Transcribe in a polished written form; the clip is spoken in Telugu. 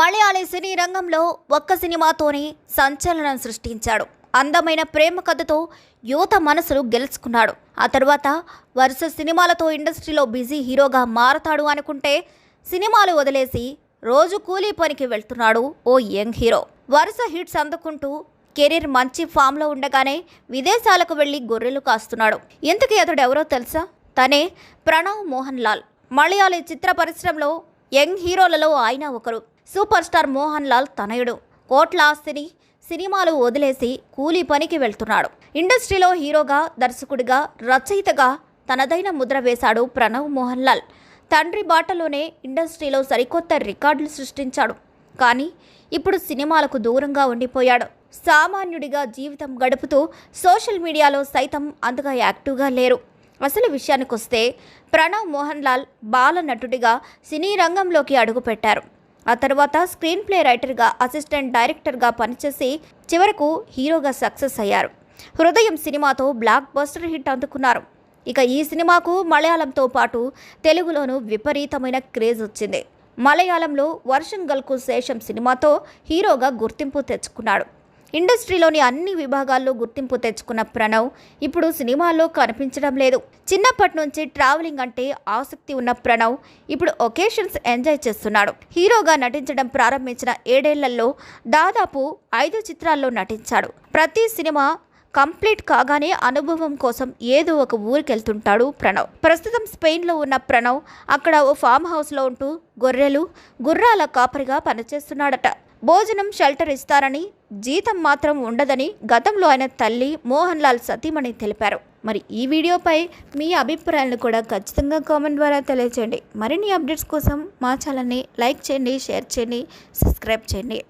మలయాళీ సినీ రంగంలో ఒక్క సినిమాతోనే సంచలనం సృష్టించాడు. అందమైన ప్రేమ కథతో యువత మనసులు గెలుచుకున్నాడు. ఆ తర్వాత వరుస సినిమాలతో ఇండస్ట్రీలో బిజీ హీరోగా మారతాడు అనుకుంటే సినిమాలు వదిలేసి రోజు కూలీ పనికి వెళ్తున్నాడు ఓ యంగ్ హీరో. వరుస హిట్స్ అందుకుంటూ కెరీర్ మంచి ఫామ్లో ఉండగానే విదేశాలకు వెళ్లి గొర్రెలు కాస్తున్నాడు. ఇంతకీ అతడు ఎవరో తెలుసా? తనే ప్రణవ్ మోహన్ లాల్. మలయాళీ చిత్ర పరిశ్రమలో యంగ్ హీరోలలో ఆయన ఒకరు. సూపర్ స్టార్ మోహన్ లాల్ తనయుడు. కోట్ల ఆస్తిని సినిమాలు వదిలేసి కూలీ పనికి వెళ్తున్నాడు. ఇండస్ట్రీలో హీరోగా, దర్శకుడిగా, రచయితగా తనదైన ముద్ర వేశాడు ప్రణవ్ మోహన్ లాల్. తండ్రి బాటలోనే ఇండస్ట్రీలో సరికొత్త రికార్డులు సృష్టించాడు. కానీ ఇప్పుడు సినిమాలకు దూరంగా ఉండిపోయాడు. సామాన్యుడిగా జీవితం గడుపుతూ సోషల్ మీడియాలో సైతం అంతగా యాక్టివ్గా లేరు. అసలు విషయానికొస్తే ప్రణవ్ మోహన్ లాల్ బాల నటుడిగా సినీ రంగంలోకి అడుగుపెట్టారు. ఆ తర్వాత స్క్రీన్ ప్లే రైటర్గా, అసిస్టెంట్ డైరెక్టర్గా పనిచేసి చివరకు హీరోగా సక్సెస్ అయ్యారు. హృదయం సినిమాతో బ్లాక్ బస్టర్ హిట్ అందుకున్నారు. ఇక ఈ సినిమాకు మలయాళంతో పాటు తెలుగులోనూ విపరీతమైన క్రేజ్ వచ్చింది. మలయాళంలో వర్షన్ గల్కు శేషం సినిమాతో హీరోగా గుర్తింపు తెచ్చుకున్నాడు. ఇండస్ట్రీలోని అన్ని విభాగాల్లో గుర్తింపు తెచ్చుకున్న ప్రణవ్ ఇప్పుడు సినిమాల్లో కనిపించడం లేదు. చిన్నప్పటి నుంచి ట్రావెలింగ్ అంటే ఆసక్తి ఉన్న ప్రణవ్ ఇప్పుడు ఒకేషన్స్ ఎంజాయ్ చేస్తున్నాడు. హీరోగా నటించడం ప్రారంభించిన 7 ఏళ్లలో దాదాపు 5 చిత్రాల్లో నటించాడు. ప్రతి సినిమా కంప్లీట్ కాగానే అనుభవం కోసం ఏదో ఒక ఊరికెళ్తుంటాడు ప్రణవ్. ప్రస్తుతం స్పెయిన్లో ఉన్న ప్రణవ్ అక్కడ ఓ ఫామ్ హౌస్లో ఉంటూ గొర్రెలు, గుర్రాల కాపరిగా పనిచేస్తున్నాడట. భోజనం, షెల్టర్ ఇస్తారని, జీతం మాత్రం ఉండదని గతంలో ఆయన తల్లి మోహన్ లాల్ సతీమణి తెలిపారు. మరి ఈ వీడియోపై మీ అభిప్రాయాలను కూడా ఖచ్చితంగా కామెంట్ ద్వారా తెలియజేయండి. మరిన్ని అప్డేట్స్ కోసం మా ఛానల్ని లైక్ చేయండి, షేర్ చేయండి, సబ్స్క్రైబ్ చేయండి.